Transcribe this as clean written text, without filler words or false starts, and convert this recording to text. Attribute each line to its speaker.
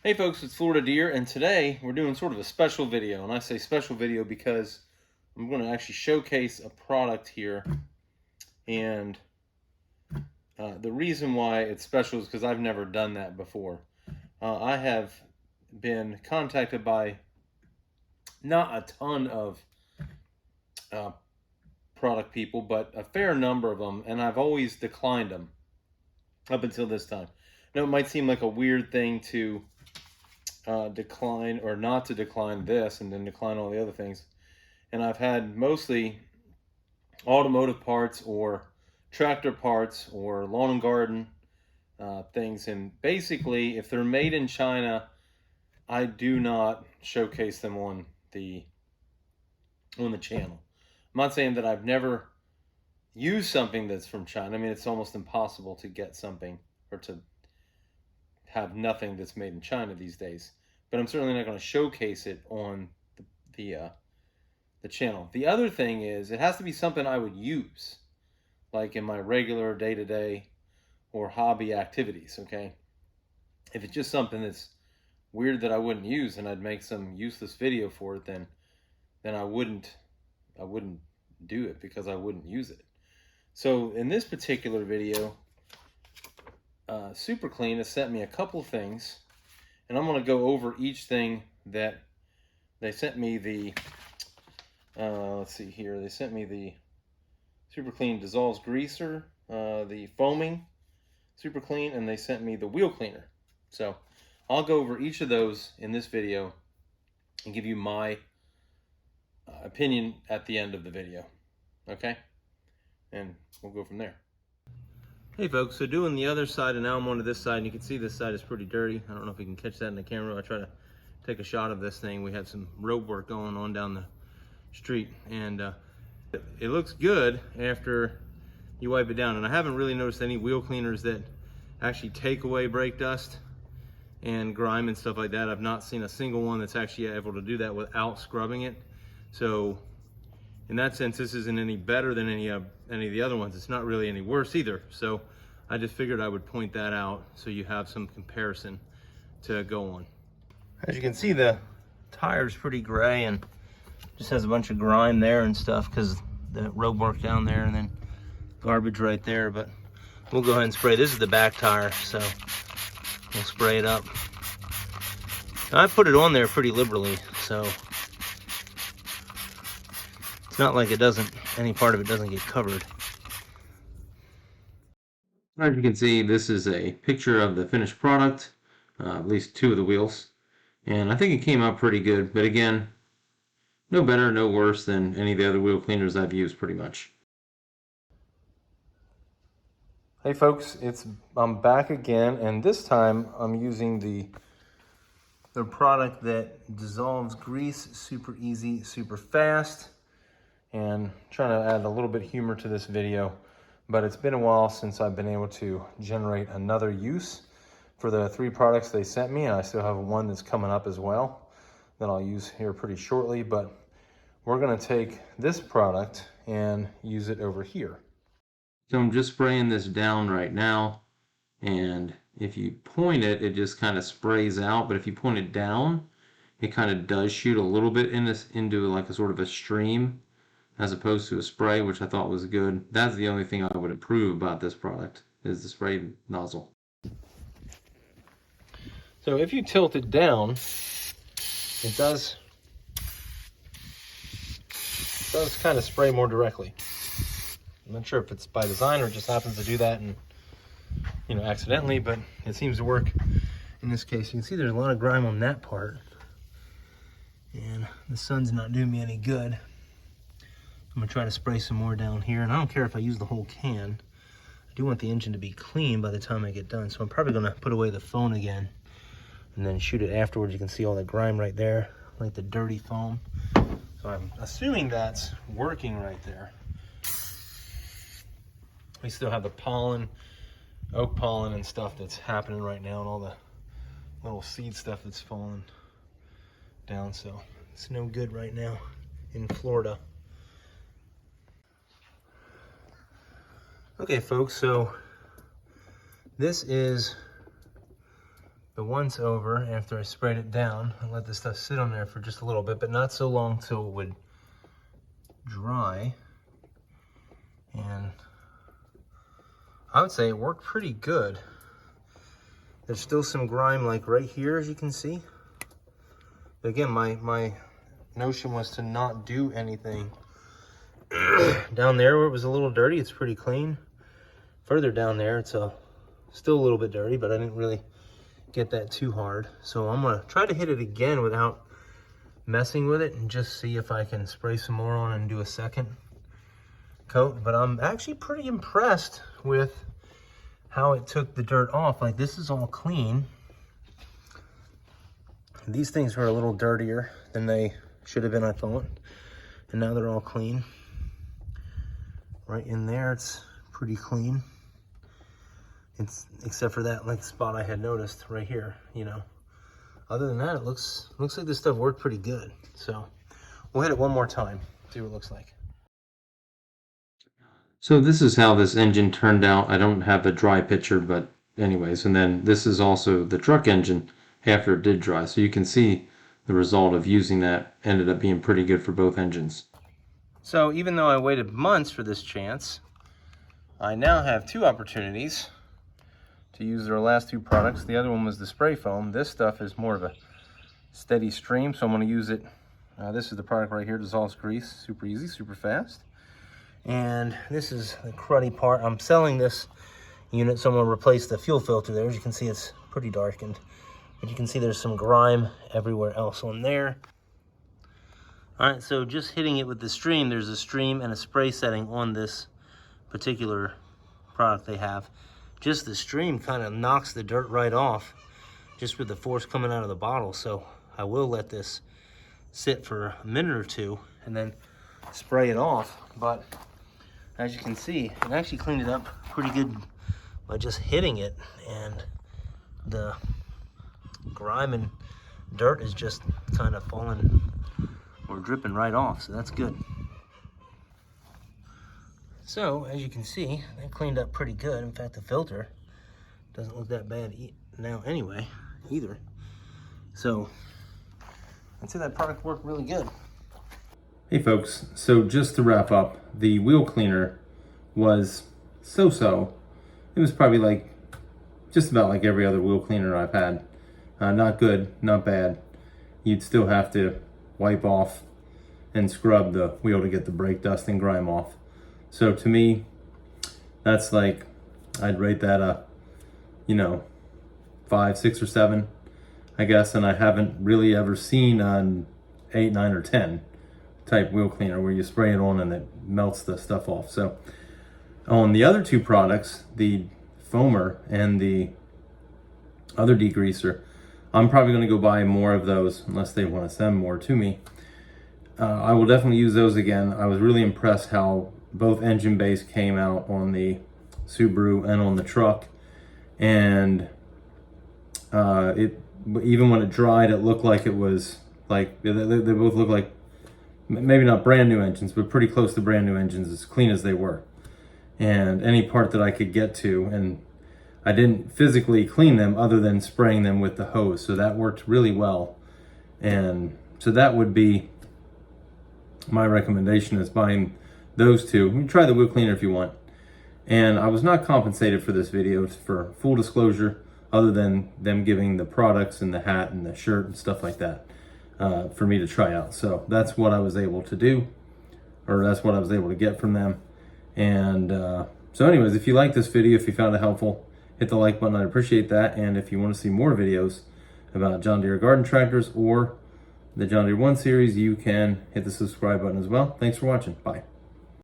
Speaker 1: Hey folks, it's Florida Deer, and today we're doing sort of a special video. And I say special video because I'm going to actually showcase a product here. And the reason why it's special is because I've never done that before. I have been contacted by not a ton of uh, product people, but a fair number of them, and I've always declined them up until this time. Now, it might seem like a weird thing to decline or not to decline this and then decline all the other things. And I've had mostly automotive parts or tractor parts or lawn and garden things. And basically, if they're made in China, I do not showcase them on the channel. I'm not saying that I've never used something that's from China. I mean, it's almost impossible to get something or to have nothing that's made in China these days. But I'm certainly not going to showcase it on the the channel. The other thing is it has to be something I would use, like in my regular day-to-day or hobby activities, okay? If it's just something that's weird that I wouldn't use and I'd make some useless video for it, then I wouldn't do it because I wouldn't use it. So in this particular video, Super Clean has sent me a couple things, and I'm going to go over each thing that they sent me. The let's see here, they sent me the Super Clean Dissolves Greaser, the foaming Super Clean, and they sent me the wheel cleaner. So I'll go over each of those in this video and give you my opinion at the end of the video. Okay? And we'll go from there. Hey folks, so doing the other side, and now I'm on to this side, and you can see this side is pretty dirty. I don't know if you can catch that in the camera. I try to take a shot of this thing. We had some road work going on down the street, and it looks good after you wipe it down. And I haven't really noticed any wheel cleaners that actually take away brake dust and grime and stuff like that. I've not seen a single one that's actually able to do that without scrubbing it. So in that sense, this isn't any better than any of the other ones. It's not really any worse either. So I just figured I would point that out so you have some comparison to go on. As you can see, the tire's pretty gray and just has a bunch of grime there and stuff because the road work down there, and then garbage right there. But we'll go ahead and spray. This is the back tire, so we'll spray it up. Now, I put it on there pretty liberally, so it's not like it doesn't, any part of it doesn't get covered. As you can see, this is a picture of the finished product, at least two of the wheels, and I think it came out pretty good. But again, no better, no worse than any of the other wheel cleaners I've used pretty much. Hey folks, I'm back again, and this time I'm using the product that dissolves grease super easy, super fast, and trying to add a little bit of humor to this video. But it's been a while since I've been able to generate another use for the three products they sent me, and I still have one that's coming up as well that I'll use here pretty shortly. But we're going to take this product and use it over here. So I'm just spraying this down right now, and if you point it, it just kind of sprays out. But if you point it down, it kind of does shoot a little bit into like a sort of a stream as opposed to a spray, which I thought was good. That's the only thing I would improve about this product, is the spray nozzle. So if you tilt it down, it does kind of spray more directly. I'm not sure if it's by design or it just happens to do that and, you know, accidentally, but it seems to work in this case. You can see there's a lot of grime on that part, and the sun's not doing me any good. I'm gonna try to spray some more down here, and I don't care if I use the whole can. I do want the engine to be clean by the time I get done, so I'm probably gonna put away the phone again and then shoot it afterwards. You can see all the grime right there, like the dirty foam. So I'm assuming that's working right there. We still have the pollen, oak pollen and stuff that's happening right now, and all the little seed stuff that's falling down, so it's no good right now in Florida. Okay folks, so this is the once over after I sprayed it down. I let this stuff sit on there for just a little bit, but not so long till it would dry. And I would say it worked pretty good. There's still some grime like right here, as you can see. But again, my notion was to not do anything. Down there where it was a little dirty, it's pretty clean. Further down there, it's still a little bit dirty, but I didn't really get that too hard. So I'm gonna try to hit it again without messing with it and just see if I can spray some more on and do a second coat. But I'm actually pretty impressed with how it took the dirt off. Like, this is all clean. These things were a little dirtier than they should have been, I thought. And now they're all clean. Right in there, it's pretty clean. It's except for that like spot I had noticed right here, you know. Other than that, it looks like this stuff worked pretty good. So we'll hit it one more time, see what it looks like. So this is how this engine turned out. I don't have a dry picture, but anyways, and then this is also the truck engine after it did dry. So you can see the result of using that ended up being pretty good for both engines. So even though I waited months for this chance, I now have two opportunities to use their last two products. The other one was the spray foam. This stuff is more of a steady stream, so I'm going to use it. This is the product right here, dissolves grease, super easy, super fast. And this is the cruddy part. I'm selling this unit, so I'm going to replace the fuel filter there. As you can see, it's pretty darkened, but you can see there's some grime everywhere else on there. All right, so just hitting it with the stream, there's a stream and a spray setting on this particular product they have. Just the stream kind of knocks the dirt right off just with the force coming out of the bottle. So I will let this sit for a minute or two and then spray it off. But as you can see, it actually cleaned it up pretty good by just hitting it, and the grime and dirt is just kind of falling or dripping right off, so that's good. So, as you can see, that cleaned up pretty good. In fact, the filter doesn't look that bad now anyway, either. So, I'd say that product worked really good. Hey folks, so just to wrap up, the wheel cleaner was so-so. It was probably like, just about like every other wheel cleaner I've had. Not good, not bad. You'd still have to wipe off and scrub the wheel to get the brake dust and grime off. So to me, that's like, I'd rate that a, 5, 6, or 7, I guess. And I haven't really ever seen an 8, 9, or 10 type wheel cleaner where you spray it on and it melts the stuff off. So on the other two products, the foamer and the other degreaser, I'm probably going to go buy more of those unless they want to send more to me. I will definitely use those again. I was really impressed how both engine bays came out on the Subaru and on the truck, and even when it dried, it looked like it was like they both look like maybe not brand new engines, but pretty close to brand new engines, as clean as they were. And any part that I could get to, and I didn't physically clean them other than spraying them with the hose, so that worked really well. And so that would be my recommendation, is buying those two. You can try the wheel cleaner if you want. And I was not compensated for this video, for full disclosure, other than them giving the products and the hat and the shirt and stuff like that for me to try out. So that's what I was able to do, or that's what I was able to get from them. And so anyways, if you like this video, if you found it helpful, hit the like button. I'd appreciate that. And if you want to see more videos about John Deere garden tractors or the John Deere 1 series, you can hit the subscribe button as well. Thanks for watching. Bye.